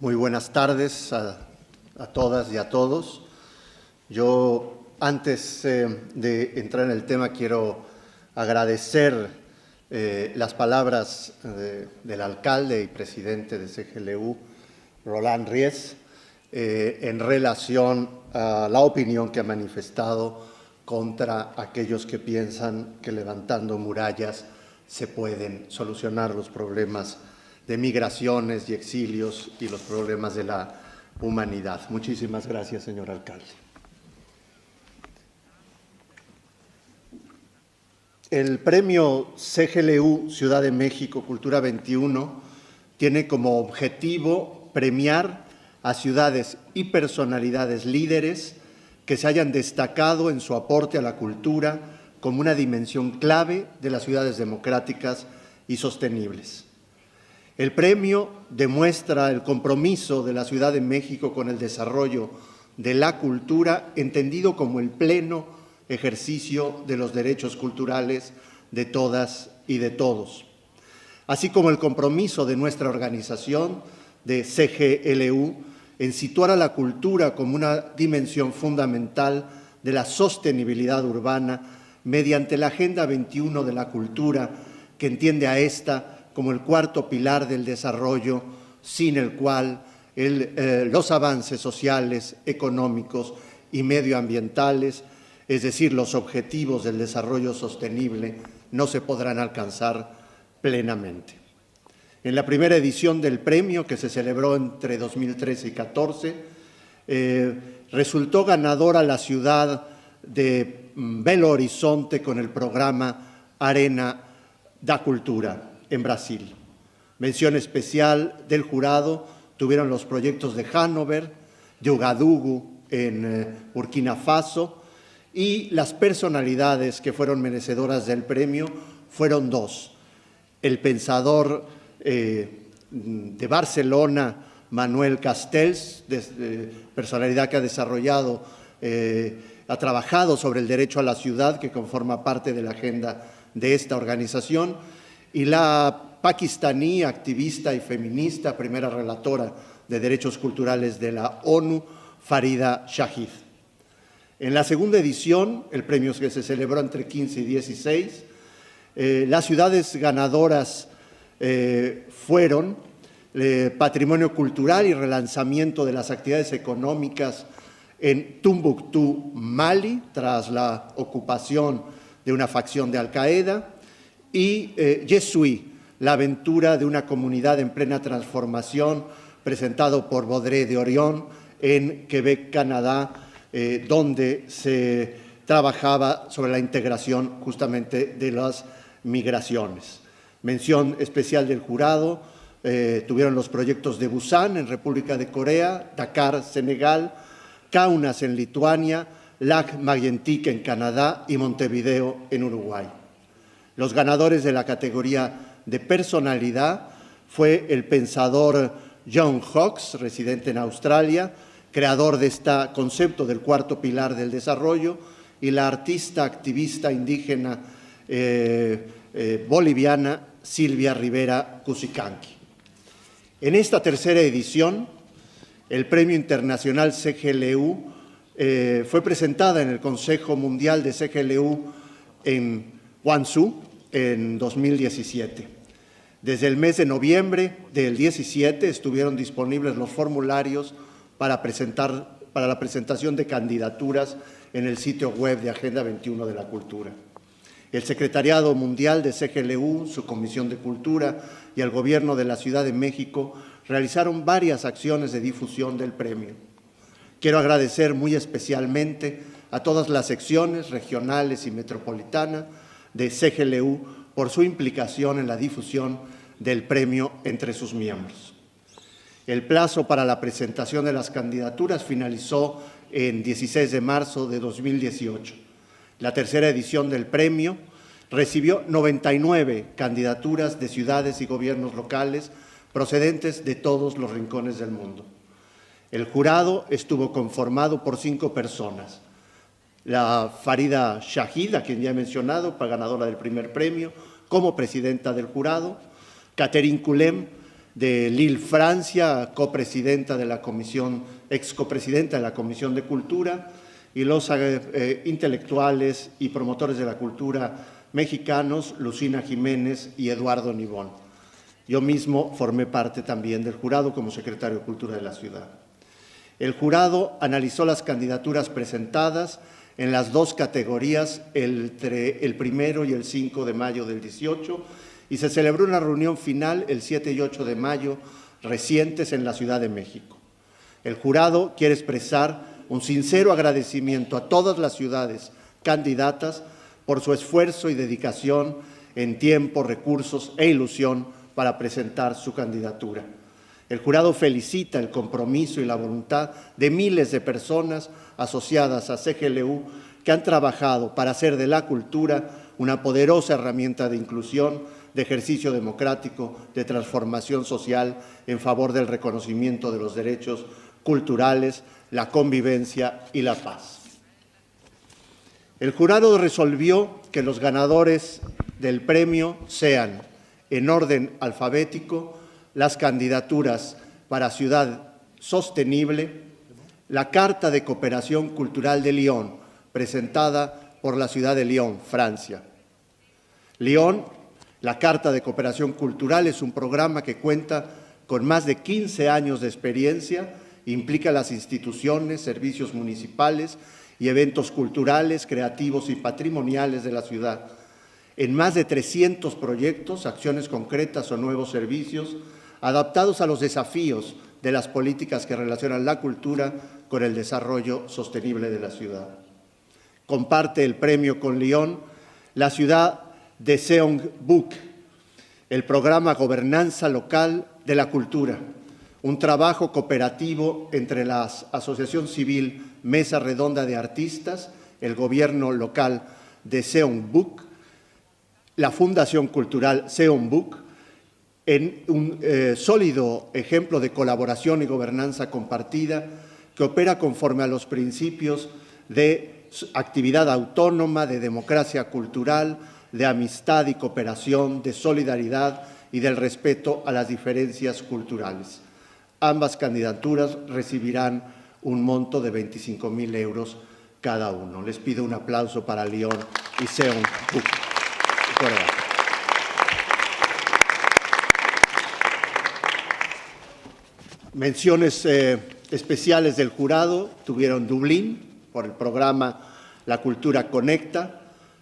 Muy buenas tardes a todas y a todos. Yo, antes de entrar en el tema, quiero agradecer las palabras del alcalde y presidente de CGLU, Roland Ries, en relación a la opinión que ha manifestado contra aquellos que piensan que levantando murallas se pueden solucionar los problemas de migraciones y exilios y los problemas de la humanidad. Muchísimas gracias, señor alcalde. El premio CGLU Ciudad de México Cultura 21 tiene como objetivo premiar a ciudades y personalidades líderes que se hayan destacado en su aporte a la cultura como una dimensión clave de las ciudades democráticas y sostenibles. El premio demuestra el compromiso de la Ciudad de México con el desarrollo de la cultura, entendido como el pleno ejercicio de los derechos culturales de todas y de todos, así como el compromiso de nuestra organización de CGLU en situar a la cultura como una dimensión fundamental de la sostenibilidad urbana mediante la Agenda 21 de la Cultura, que entiende a esta como el cuarto pilar del desarrollo, sin el cual los avances sociales, económicos y medioambientales, es decir, los objetivos del desarrollo sostenible, no se podrán alcanzar plenamente. En la primera edición del premio, que se celebró entre 2013 y 2014, resultó ganadora la ciudad de Belo Horizonte con el programa Arena da Cultura en Brasil. Mención especial del jurado tuvieron los proyectos de Hannover, de Ouagadougou en Burkina Faso, y las personalidades que fueron merecedoras del premio fueron dos: el pensador de Barcelona, Manuel Castells, personalidad que ha trabajado sobre el derecho a la ciudad, que conforma parte de la agenda de esta organización, y la pakistaní, activista y feminista, primera relatora de derechos culturales de la ONU, Farida Shahid. En la segunda edición, el premio que se celebró entre 15 y 16, las ciudades ganadoras fueron Patrimonio Cultural y relanzamiento de las actividades económicas en Tombuctú, Mali, tras la ocupación de una facción de Al-Qaeda, y Yesui, la aventura de una comunidad en plena transformación, presentado por Baudré de Orion en Quebec, Canadá, donde se trabajaba sobre la integración justamente de las migraciones. Mención especial del jurado tuvieron los proyectos de Busan en República de Corea, Dakar, Senegal, Kaunas en Lituania, Lac-Mégantic en Canadá y Montevideo en Uruguay. Los ganadores de la categoría de personalidad fue el pensador John Hawkes, residente en Australia, creador de este concepto del cuarto pilar del desarrollo, y la artista activista indígena boliviana Silvia Rivera Cusicanqui. En esta tercera edición, el Premio Internacional CGLU fue presentada en el Consejo Mundial de CGLU en Guangzhou en 2017. Desde el mes de noviembre del 17 estuvieron disponibles los formularios para la presentación de candidaturas en el sitio web de Agenda 21 de la Cultura. El Secretariado Mundial de CGLU, su Comisión de Cultura y el Gobierno de la Ciudad de México realizaron varias acciones de difusión del premio. Quiero agradecer muy especialmente a todas las secciones regionales y metropolitanas de CGLU por su implicación en la difusión del premio entre sus miembros. El plazo para la presentación de las candidaturas finalizó en 16 de marzo de 2018. La tercera edición del premio recibió 99 candidaturas de ciudades y gobiernos locales procedentes de todos los rincones del mundo. El jurado estuvo conformado por 5 personas: la Farida Shahid, a quien ya he mencionado, ganadora del primer premio, como presidenta del jurado; Catherine Culem, de Lille, Francia, copresidenta de la comisión, ex copresidenta de la Comisión de Cultura, y los intelectuales y promotores de la cultura mexicanos, Lucina Jiménez y Eduardo Nibón. Yo mismo formé parte también del jurado como secretario de Cultura de la ciudad. El jurado analizó las candidaturas presentadas en las dos categorías entre el 1 y el 5 de mayo del 18 y se celebró una reunión final el 7 y 8 de mayo recientes en la Ciudad de México. El jurado quiere expresar un sincero agradecimiento a todas las ciudades candidatas por su esfuerzo y dedicación en tiempo, recursos e ilusión para presentar su candidatura. El jurado felicita el compromiso y la voluntad de miles de personas asociadas a CGLU que han trabajado para hacer de la cultura una poderosa herramienta de inclusión, de ejercicio democrático, de transformación social en favor del reconocimiento de los derechos culturales, la convivencia y la paz. El jurado resolvió que los ganadores del premio sean, en orden alfabético, las candidaturas para Ciudad Sostenible, la Carta de Cooperación Cultural de Lyon, presentada por la ciudad de Lyon, Francia. Lyon, la Carta de Cooperación Cultural es un programa que cuenta con más de 15 años de experiencia, implica las instituciones, servicios municipales y eventos culturales, creativos y patrimoniales de la ciudad, en más de 300 proyectos, acciones concretas o nuevos servicios, adaptados a los desafíos de las políticas que relacionan la cultura con el desarrollo sostenible de la ciudad. Comparte el premio con Lyon la ciudad de Seongbuk, el programa Gobernanza Local de la Cultura, un trabajo cooperativo entre la Asociación Civil Mesa Redonda de Artistas, el gobierno local de Seongbuk, la Fundación Cultural Seongbuk, en un sólido ejemplo de colaboración y gobernanza compartida que opera conforme a los principios de actividad autónoma, de democracia cultural, de amistad y cooperación, de solidaridad y del respeto a las diferencias culturales. Ambas candidaturas recibirán un monto de 25.000 euros cada uno. Les pido un aplauso para Lyon y Seongbuk, Corea. Menciones especiales del jurado tuvieron Dublín, por el programa La Cultura Conecta,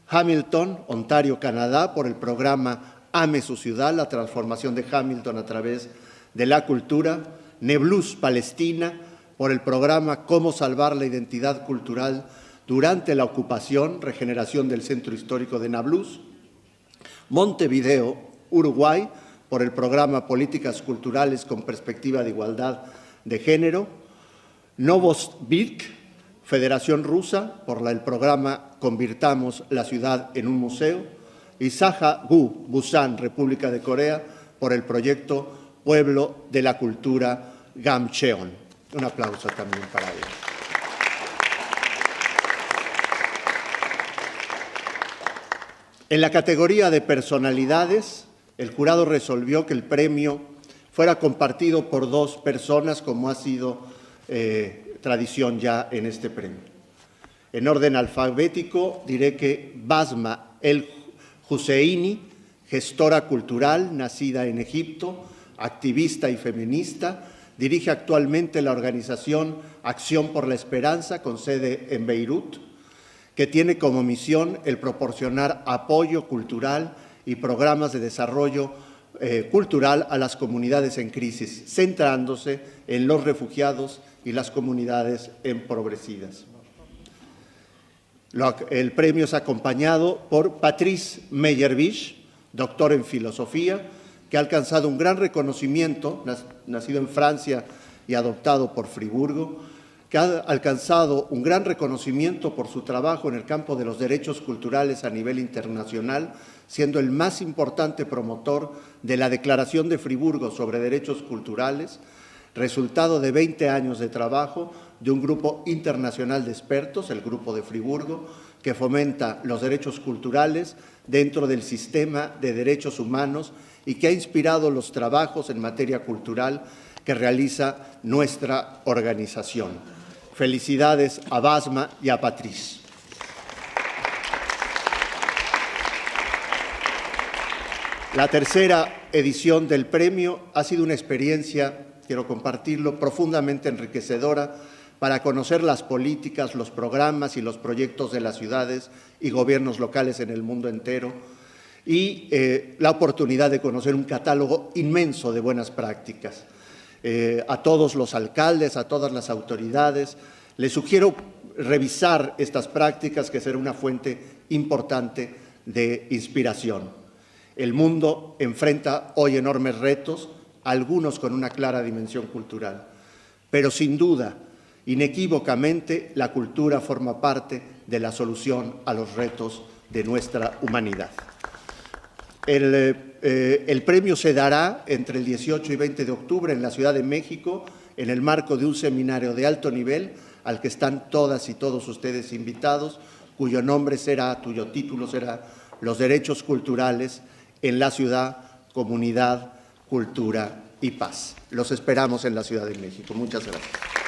Hamilton, Ontario, Canadá, por el programa Ame su ciudad, la transformación de Hamilton a través de la cultura, Neblus, Palestina, por el programa Cómo salvar la identidad cultural durante la ocupación, regeneración del centro histórico de Nablus, Montevideo, Uruguay, por el programa Políticas Culturales con Perspectiva de Igualdad de Género, Novosibirsk, Federación Rusa, por el programa Convirtamos la ciudad en un museo, y Saja-gu, Busan, República de Corea, por el proyecto Pueblo de la Cultura Gamcheon. Un aplauso también para ellos. En la categoría de personalidades, el jurado resolvió que el premio fuera compartido por dos personas, como ha sido tradición ya en este premio. En orden alfabético, diré que Basma El Husseini, gestora cultural, nacida en Egipto, activista y feminista, dirige actualmente la organización Acción por la Esperanza, con sede en Beirut, que tiene como misión el proporcionar apoyo cultural y programas de desarrollo cultural a las comunidades en crisis, centrándose en los refugiados y las comunidades empobrecidas. El premio es acompañado por Patrice Meyerbeer, doctor en filosofía, que ha alcanzado un gran reconocimiento, nacido en Francia y adoptado por Friburgo, que ha alcanzado un gran reconocimiento por su trabajo en el campo de los derechos culturales a nivel internacional, siendo el más importante promotor de la Declaración de Friburgo sobre Derechos Culturales, resultado de 20 años de trabajo de un grupo internacional de expertos, el Grupo de Friburgo, que fomenta los derechos culturales dentro del sistema de derechos humanos y que ha inspirado los trabajos en materia cultural que realiza nuestra organización. Felicidades a Basma y a Patrice. La tercera edición del premio ha sido una experiencia, quiero compartirlo, profundamente enriquecedora para conocer las políticas, los programas y los proyectos de las ciudades y gobiernos locales en el mundo entero y la oportunidad de conocer un catálogo inmenso de buenas prácticas. A todos los alcaldes, a todas las autoridades, les sugiero revisar estas prácticas, que será una fuente importante de inspiración. El mundo enfrenta hoy enormes retos, algunos con una clara dimensión cultural, pero sin duda, inequívocamente, la cultura forma parte de la solución a los retos de nuestra humanidad. El premio se dará entre el 18 y 20 de octubre en la Ciudad de México, en el marco de un seminario de alto nivel al que están todas y todos ustedes invitados, cuyo título será Los derechos culturales en la ciudad, comunidad, cultura y paz. Los esperamos en la Ciudad de México. Muchas gracias.